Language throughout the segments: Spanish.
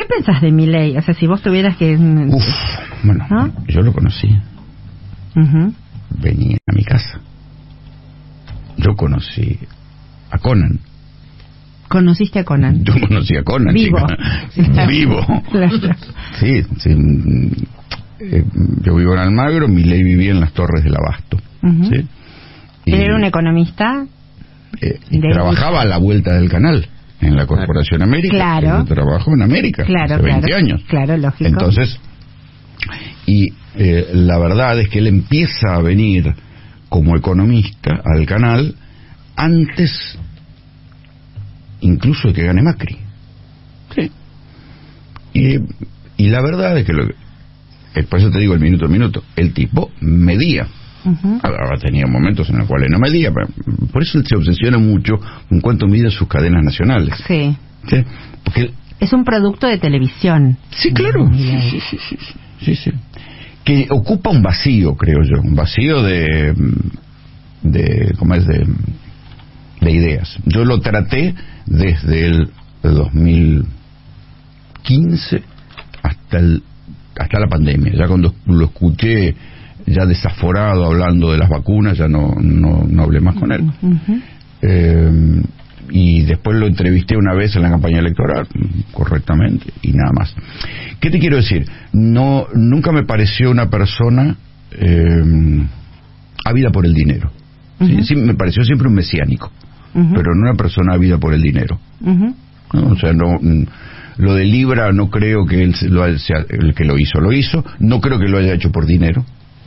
pensás de Milei? O sea, si vos tuvieras que... Bueno, ¿no? Yo lo conocí. Venía a mi casa. Yo conocí a Conan. ¿Conociste a Conan? Yo conocí a Conan. Vivo. Vivo. Claro. Sí. Yo vivo en Almagro, Milei vivía en las Torres del Abasto. ¿Sí? Él era un economista. Trabajaba a la vuelta del canal, en la Corporación América. Claro. Trabajó en América hace 20 años. Claro, lógico. Entonces, la verdad es que él empieza a venir como economista al canal antes incluso de que gane Macri. Sí. Y la verdad es que por eso te digo el minuto a minuto, el tipo medía. Ahora tenía momentos en los cuales no medía, por eso él se obsesiona mucho con cuánto mide sus cadenas nacionales. Sí. ¿Sí? Porque es un producto de televisión. Sí, claro. Sí. Que ocupa un vacío, creo yo, un vacío de ¿cómo es? De ideas. Yo lo traté desde el 2015 hasta la pandemia. Ya cuando lo escuché ya desaforado hablando de las vacunas, ya no hablé más con él. Y después lo entrevisté una vez en la campaña electoral, correctamente, y nada más. ¿Qué te quiero decir? Nunca me pareció una persona ávida por el dinero. Sí, me pareció siempre un mesiánico, pero no una persona ávida por el dinero. ¿No? O sea, lo de Libra no creo que él el que lo hizo. No creo que lo haya hecho por dinero.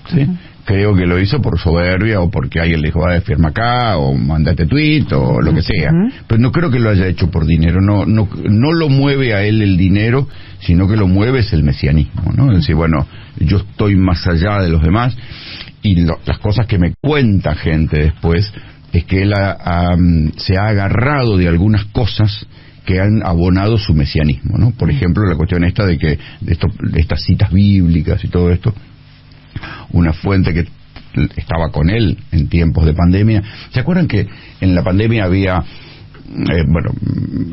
¿Sí? Creo que lo hizo por soberbia o porque alguien le dijo, firma acá o mandate tweet o lo que sea. Pero no creo que lo haya hecho por dinero. No lo mueve a él el dinero, sino que lo mueve es el mesianismo, ¿no? Es decir, bueno, yo estoy más allá de los demás. Y las cosas que me cuenta gente después es que él se ha agarrado de algunas cosas que han abonado su mesianismo, ¿no? Por ejemplo, la cuestión esta de estas citas bíblicas y todo esto. Una fuente que estaba con él en tiempos de pandemia. ¿Se acuerdan que en la pandemia había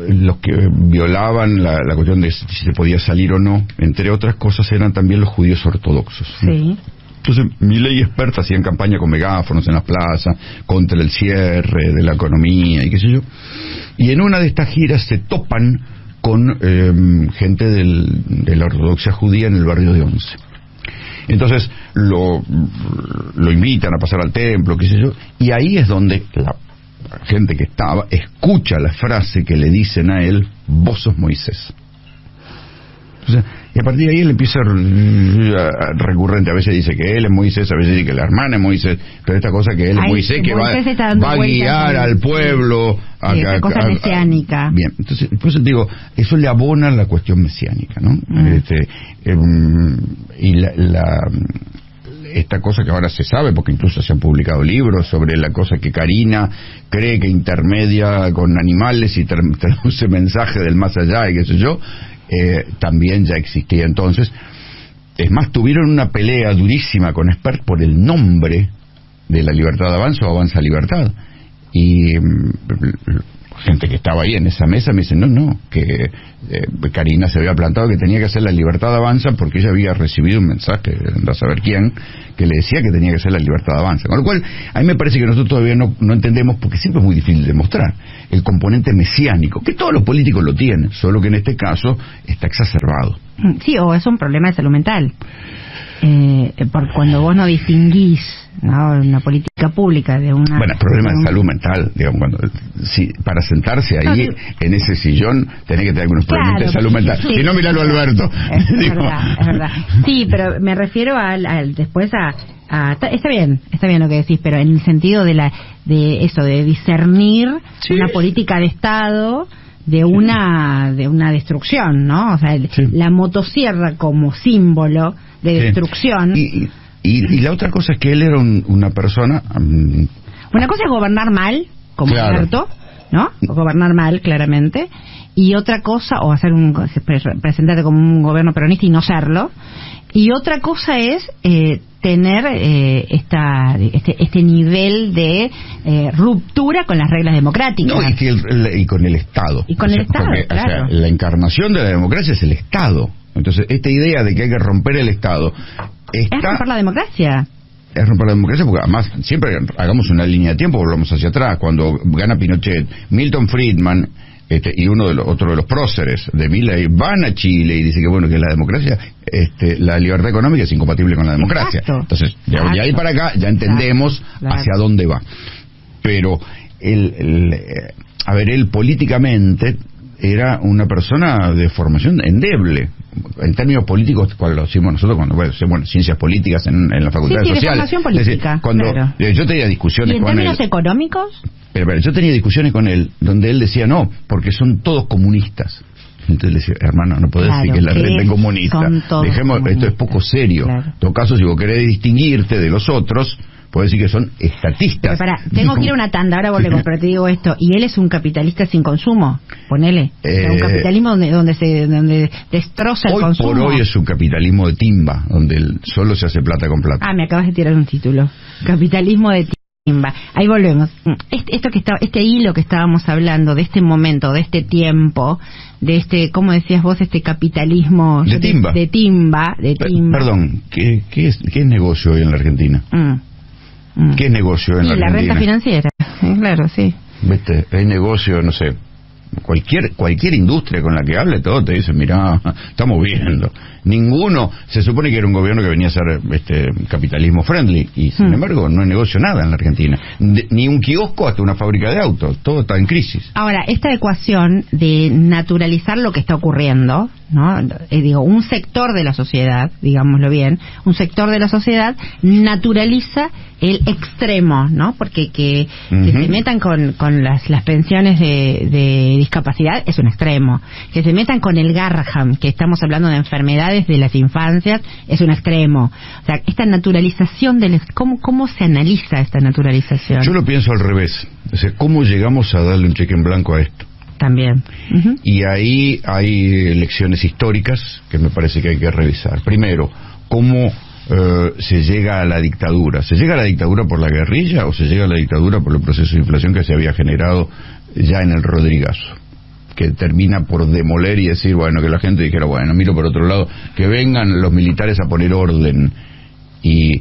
los que violaban la cuestión de si se podía salir o no? Entre otras cosas eran también los judíos ortodoxos. Sí. Entonces, Milei y experta hacían campaña con megáfonos en las plazas contra el cierre de la economía y qué sé yo. Y en una de estas giras se topan con gente de la ortodoxia judía en el barrio de Once. Entonces lo invitan a pasar al templo, qué sé yo, y ahí es donde la gente que estaba escucha la frase que le dicen a él: vos sos Moisés. O sea, y a partir de ahí él empieza recurrente, a veces dice que él es Moisés, a veces dice que la hermana es Moisés, pero esta cosa que él es Moisés, que va a guiar al pueblo esa cosa mesiánica. Bien, entonces por eso digo, eso le abona la cuestión mesiánica, ¿no? Y esta cosa que ahora se sabe, porque incluso se han publicado libros sobre la cosa que Karina cree que intermedia con animales y traduce mensaje del más allá y qué sé yo. También ya existía entonces. Es más, tuvieron una pelea durísima con Espert por el nombre de la Libertad Avanza o Avanza Libertad, y gente que estaba ahí en esa mesa me dice no, que Karina se había plantado que tenía que hacer la Libertad Avanza porque ella había recibido un mensaje, anda a saber quién, que le decía que tenía que hacer la Libertad Avanza. Con lo cual, a mí me parece que nosotros todavía no entendemos, porque siempre es muy difícil demostrar el componente mesiánico, que todos los políticos lo tienen, solo que en este caso está exacerbado. Sí, o es un problema de salud mental. Por cuando vos no distinguís, ¿no?, una política pública de una... Bueno, problema de salud mental, digamos, para sentarse ahí en ese sillón tenés que tener algunos problemas de salud mental. Sí. Si no, miralo a Alberto. Es verdad. Sí, pero me refiero después a está bien lo que decís, pero en el sentido de discernir una política de Estado de una destrucción, ¿no? O sea, la motosierra como símbolo de destrucción. Y la otra cosa es que él era una persona... Una cosa es gobernar mal, como Alberto, ¿no? O gobernar mal, claramente. Y otra cosa, o presentarte como un gobierno peronista y no serlo. Y otra cosa es tener este nivel de ruptura con las reglas democráticas. No, y con el Estado. Y con el Estado, porque, claro. O sea, la encarnación de la democracia es el Estado. Entonces, esta idea de que hay que romper el Estado... Es romper la democracia. Es romper la democracia porque además siempre hagamos una línea de tiempo, volvamos hacia atrás. Cuando gana Pinochet, Milton Friedman... y otro de los próceres de Milei van a Chile y dice que bueno, que la democracia, la libertad económica es incompatible con la democracia. Exacto. Entonces, de ahí para acá ya entendemos hacia dónde va. Pero él políticamente era una persona de formación endeble. En términos políticos, cuando lo decimos nosotros, cuando hacemos ciencias políticas en la facultad de sociales. De formación política. Es decir, cuando claro. Yo tenía discusiones con él. ¿Y en términos económicos? Pero yo tenía discusiones con él donde él decía no, porque son todos comunistas. Entonces le decía, hermano, no podés decir que la renta es comunista. Dejemos, esto es poco serio. Claro. En todo caso, si vos querés distinguirte de los otros, podés decir que son estatistas. Pero tengo que ir a una tanda, ahora volvemos, pero te digo esto, y él es un capitalista sin consumo, ponele. Un capitalismo donde destroza el consumo. Hoy por hoy es un capitalismo de timba, donde solo se hace plata con plata. Me acabas de tirar un título. Capitalismo de timba. Ahí volvemos. Este hilo que estábamos hablando, de este momento, de este tiempo, de ¿cómo decías vos? Este capitalismo de timba. De timba. Perdón, ¿qué es negocio hoy en la Argentina? ¿Qué es negocio en la Argentina? La renta financiera, claro, sí. ¿Viste? Hay negocio, no sé, cualquier industria con la que hable, todo te dice, mirá, estamos viendo. Ninguno, se supone que era un gobierno que venía a ser capitalismo friendly, y sin embargo no hay negocio nada en la Argentina. Ni un kiosco hasta una fábrica de autos, todo está en crisis. Ahora, esta ecuación de naturalizar lo que está ocurriendo, ¿no? Un sector de la sociedad, digámoslo bien, un sector de la sociedad naturaliza el extremo, ¿no? Porque que se metan con las pensiones de discapacidad es un extremo. Que se metan con el Garrahan, que estamos hablando de enfermedades de las infancias, es un extremo. O sea, esta naturalización ¿cómo se analiza esta naturalización? Yo lo pienso al revés. O sea, ¿cómo llegamos a darle un cheque en blanco a esto? También. Y ahí hay lecciones históricas que me parece que hay que revisar. Primero, ¿cómo se llega a la dictadura? ¿Se llega a la dictadura por la guerrilla o se llega a la dictadura por el proceso de inflación que se había generado ya en el Rodrigazo? Que termina por demoler y decir, bueno, que la gente dijera, bueno, miro por otro lado, que vengan los militares a poner orden. Y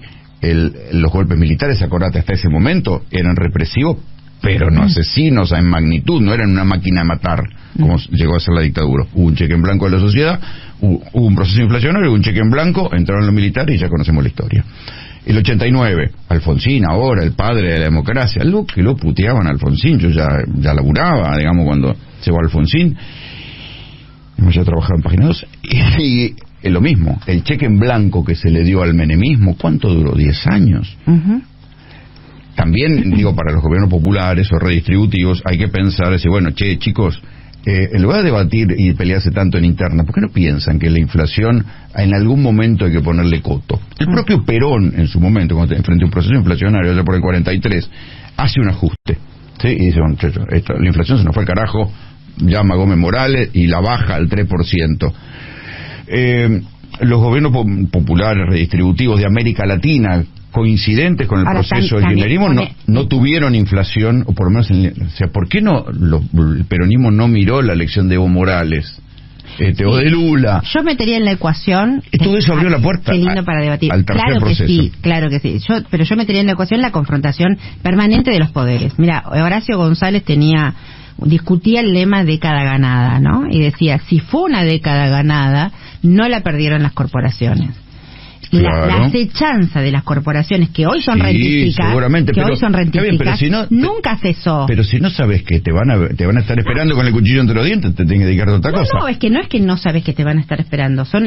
los golpes militares, acordate, hasta ese momento eran represivos, pero no asesinos en magnitud, no eran una máquina de matar, como llegó a ser la dictadura. Hubo un cheque en blanco de la sociedad, hubo un proceso inflacionario, hubo un cheque en blanco, entraron los militares y ya conocemos la historia. El 89, Alfonsín, ahora el padre de la democracia, que lo puteaban a Alfonsín, yo ya laburaba, digamos, cuando se va Alfonsín, hemos ya trabajado en Página 2, y es lo mismo, el cheque en blanco que se le dio al menemismo, ¿cuánto duró? 10 años. También, digo, para los gobiernos populares o redistributivos, hay que pensar, decir, bueno, chicos, en lugar de debatir y pelearse tanto en interna, ¿por qué no piensan que la inflación en algún momento hay que ponerle coto? El propio Perón, en su momento, cuando enfrente a un proceso inflacionario, allá por el 43, hace un ajuste, ¿sí? Y dice, bueno, la inflación se nos fue al carajo, llama a Gómez Morales y la baja al 3%. Los gobiernos populares redistributivos de América Latina, coincidentes con el proceso del kirchnerismo, no tuvieron inflación, o por lo menos, o sea, ¿por qué el peronismo no miró la elección de Evo Morales o de Lula? Yo metería en la ecuación... Todo eso abrió la puerta para debatir. Al tercer proceso. Claro que sí. Pero yo metería en la ecuación la confrontación permanente de los poderes. Mira, Horacio González discutía el lema década ganada, ¿no? Y decía, si fue una década ganada, no la perdieron las corporaciones. Claro. La acechanza de las corporaciones que hoy son rentíficas, nunca cesó. Pero si no sabes que te van a estar esperando con el cuchillo entre los dientes, te tienes que dedicar a otra cosa. No, es que no sabes que te van a estar esperando, son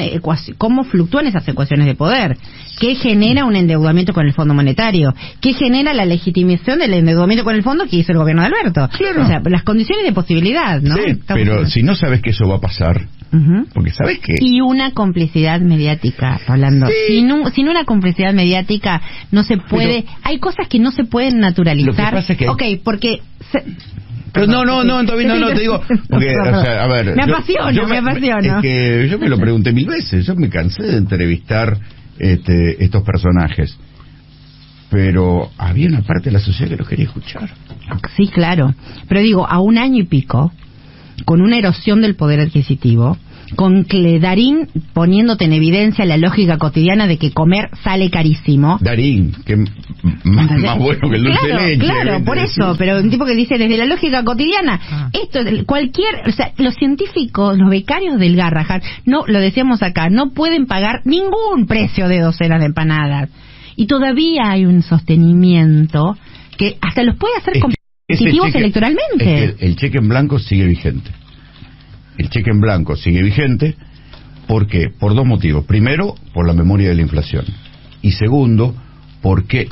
cómo fluctúan esas ecuaciones de poder, qué genera un endeudamiento con el Fondo Monetario, qué genera la legitimación del endeudamiento con el fondo que hizo el gobierno de Alberto. Claro. O sea, las condiciones de posibilidad, ¿no? Sí, pero si no sabes que eso va a pasar, porque sabes que... Y una complicidad mediática, hablando. Sí. Sin una complicidad mediática no se puede... Hay cosas que no se pueden naturalizar. Lo que pasa es que porque... todavía no, te digo, porque, o sea, a ver, me apasiona. Es que yo me lo pregunté 1000 veces, yo me cansé de entrevistar estos personajes, pero había una parte de la sociedad que los quería escuchar. Sí, claro, pero digo, a 1 año y pico, con una erosión del poder adquisitivo, con Darín poniéndote en evidencia la lógica cotidiana de que comer sale carísimo. Darín, que más bueno que el dulce de leche. Claro, por eso, pero un tipo que dice desde la lógica cotidiana, esto, o sea, los científicos, los becarios del Garrahan, no, lo decíamos acá, no pueden pagar ningún precio de docenas de empanadas. Y todavía hay un sostenimiento que hasta los puede hacer competitivos electoralmente. Es que el cheque en blanco sigue vigente. El cheque en blanco sigue vigente, ¿por qué? Por 2 motivos. Primero, por la memoria de la inflación. Y segundo, porque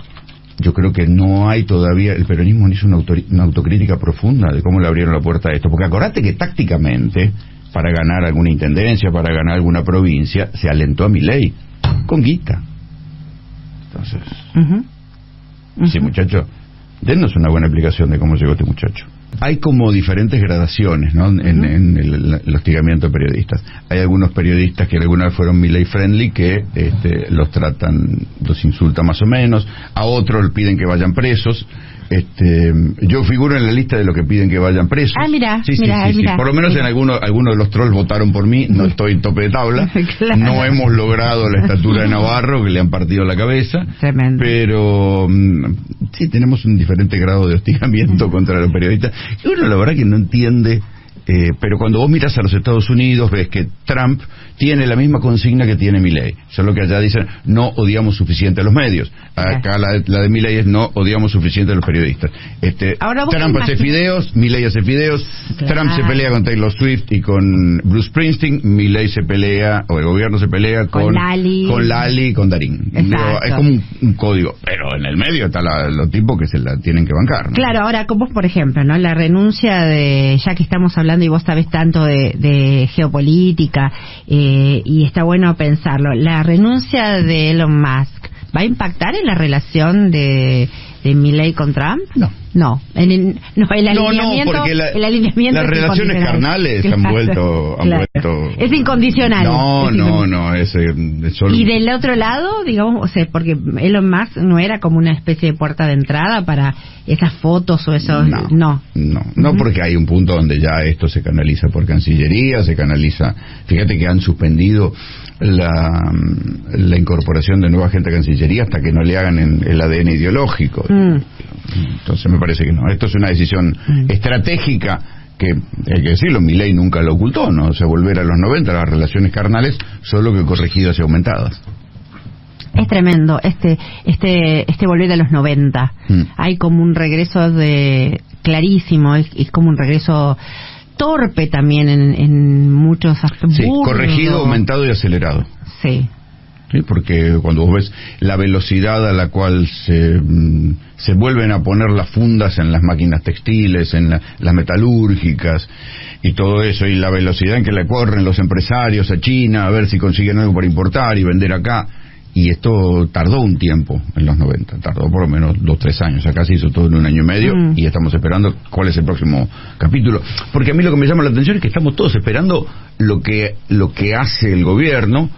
yo creo que no hay todavía, el peronismo no hizo una autocrítica profunda de cómo le abrieron la puerta a esto. Porque acordate que tácticamente, para ganar alguna intendencia, para ganar alguna provincia, se alentó a Milei con guita. Entonces, sí, muchacho, dennos una buena explicación de cómo llegó este muchacho. Hay como diferentes gradaciones, ¿no? En el hostigamiento de periodistas. Hay algunos periodistas que alguna vez fueron Milei friendly que los insultan más o menos. A otros piden que vayan presos. Yo figuro en la lista de los que piden que vayan presos. Mira. Por lo menos en algunos de los trolls votaron por mí. No estoy en tope de tabla. Claro. No hemos logrado la estatura de Navarro, que le han partido la cabeza. Tremendo. Pero sí, tenemos un diferente grado de hostigamiento contra los periodistas. Y uno la verdad que no entiende. Pero cuando vos miras a los Estados Unidos ves que Trump tiene la misma consigna que tiene Milei, solo que allá dicen no odiamos suficiente a los medios. Acá la de Milei es no odiamos suficiente a los periodistas. Trump hace fideos, Milei hace fideos. Claro. Trump se pelea con Taylor Swift y con Bruce Springsteen. Milei se pelea, o el gobierno se pelea con Lali y con Darín. Es como un código, pero en el medio están los tipos que se la tienen que bancar, ¿no? Claro, ahora como por ejemplo, ¿no? La renuncia ya que estamos hablando y vos sabés tanto de geopolítica, y está bueno pensarlo, la renuncia de Elon Musk ¿va a impactar en la relación de Milei con Trump? No, el alineamiento, porque el alineamiento las relaciones carnales han vuelto es incondicional. No, es solo. Y del otro lado, digamos, o sea, porque Elon Musk no era como una especie de puerta de entrada para esas fotos o esos. No, porque hay un punto donde ya esto se canaliza por Cancillería, se canaliza. Fíjate que han suspendido la incorporación de nueva gente a Cancillería hasta que no le hagan el ADN ideológico. Entonces me parece que no. Esto es una decisión estratégica que, hay que decirlo, Milei nunca lo ocultó, ¿no? O sea, volver a los 90, las relaciones carnales, solo que corregidas y aumentadas. Es tremendo este volver a los 90. Hay como un regreso clarísimo, es como un regreso torpe también en muchos aspectos. Sí, corregido, aumentado y acelerado. Sí, porque cuando vos ves la velocidad a la cual se vuelven a poner las fundas en las máquinas textiles, en las metalúrgicas y todo eso, y la velocidad en que le corren los empresarios a China a ver si consiguen algo para importar y vender acá. Y esto tardó un tiempo en los 90, tardó por lo menos 2-3 años. Acá se hizo todo en 1 año y medio y estamos esperando cuál es el próximo capítulo. Porque a mí lo que me llama la atención es que estamos todos esperando lo que hace el gobierno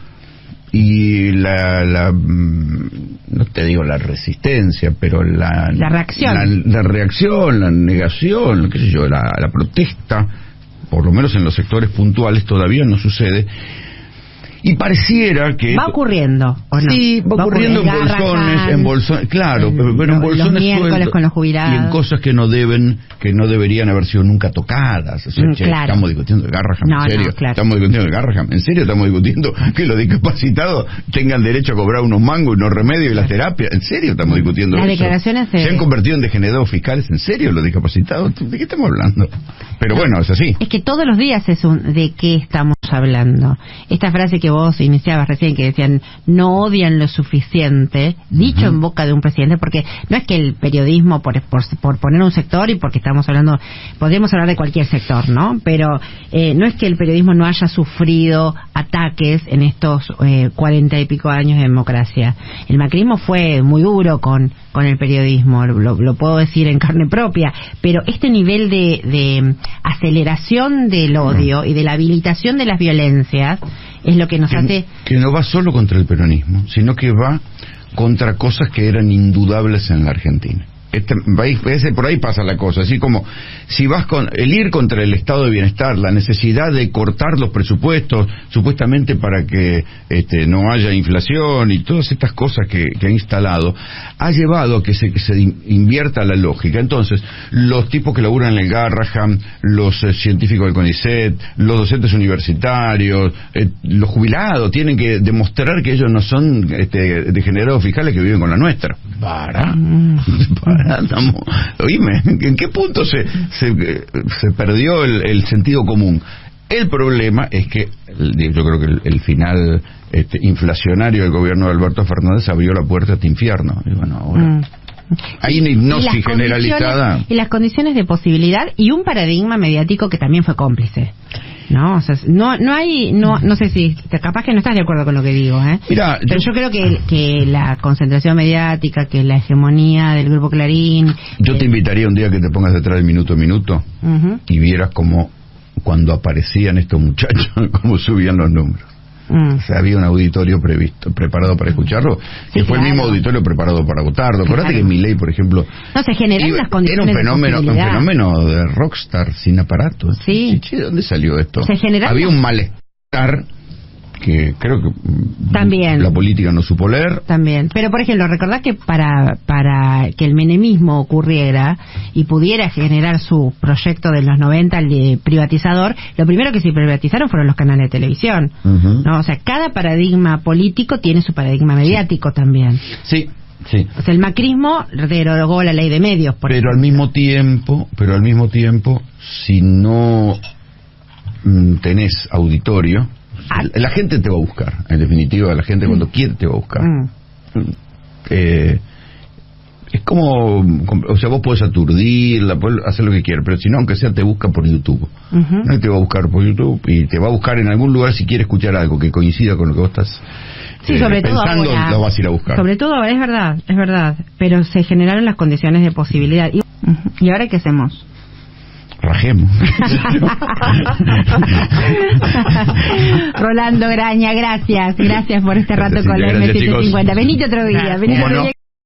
y no te digo la resistencia, pero la reacción. La reacción, la negación, qué sé yo, la protesta, por lo menos en los sectores puntuales todavía no sucede. Y pareciera que va ocurriendo, ¿o no? Sí, va ocurriendo en bolsones, claro, pero en bolsones sueltos con los jubilados. Y en cosas que no deberían haber sido nunca tocadas. O sea, claro. Estamos discutiendo el Garrahan, en serio. Claro. Estamos discutiendo el Garrahan, en serio. Estamos discutiendo que los discapacitados tengan derecho a cobrar unos mangos y unos remedios y las terapias. En serio estamos discutiendo las eso. Declaraciones se han convertido en degenerados fiscales. En serio, los discapacitados. ¿De qué estamos hablando? Pero bueno, es así. Es que todos los días es ¿de qué estamos hablando? Esta frase que que vos iniciabas recién, que decían no odian lo suficiente, dicho en boca de un presidente, porque no es que el periodismo, por poner un sector, y porque estamos hablando, podríamos hablar de cualquier sector, ¿no? Pero no es que el periodismo no haya sufrido ataques en estos 40 y pico años de democracia. El macrismo fue muy duro con el periodismo, lo puedo decir en carne propia, pero este nivel de aceleración del odio y de la habilitación de las violencias es lo que nos hace... Que no va solo contra el peronismo, sino que va contra cosas que eran indudables en la Argentina. Por ahí pasa la cosa, así como si vas con el ir contra el estado de bienestar, la necesidad de cortar los presupuestos supuestamente para que no haya inflación y todas estas cosas que ha instalado, ha llevado a que se invierta la lógica. Entonces, los tipos que laburan en el Garrahan, los científicos del CONICET, los docentes universitarios, los jubilados, tienen que demostrar que ellos no son degenerados fiscales que viven con la nuestra. Oíme, ¿en qué punto se perdió el sentido común? El problema es que yo creo que el final inflacionario del gobierno de Alberto Fernández abrió la puerta a este infierno. Y bueno, ahora hay una hipnosis generalizada. Y las condiciones de posibilidad y un paradigma mediático que también fue cómplice. No, o sea, no sé si capaz que no estás de acuerdo con lo que digo, Mira, pero yo creo que la concentración mediática, que la hegemonía del grupo Clarín. Yo te invitaría un día que te pongas detrás del Minuto a Minuto y vieras cómo cuando aparecían estos muchachos, cómo subían los números. O sea, había un auditorio preparado para escucharlo, que fue el mismo auditorio preparado para votarlo. Acordate que Milei, por ejemplo, no se generan las condiciones. Era un fenómeno de rockstar sin aparato. Sí. ¿De dónde salió esto? Había un malestar que creo que también la política no supo leer. También, pero por ejemplo, recordad que para que el menemismo ocurriera y pudiera generar su proyecto de los 90, el de privatizador, lo primero que se privatizaron fueron los canales de televisión, ¿no? O sea, cada paradigma político tiene su paradigma mediático también. Sí. O sea, el macrismo derogó la ley de medios, pero al mismo tiempo, si no tenés auditorio, la gente te va a buscar, en definitiva, la gente cuando quiere te va a buscar. Es como, o sea, vos podés aturdirla, podés hacer lo que quieras, pero si no, aunque sea, te busca por YouTube. Nadie te va a buscar por YouTube y te va a buscar en algún lugar si quiere escuchar algo que coincida con lo que vos estás sobre pensando, todo ahora, lo vas a ir a buscar. Sobre todo ahora, es verdad, pero se generaron las condiciones de posibilidad. ¿Y ahora qué hacemos? Rajemos. Rolando Graña, gracias por este rato con la M750. Venite otro día.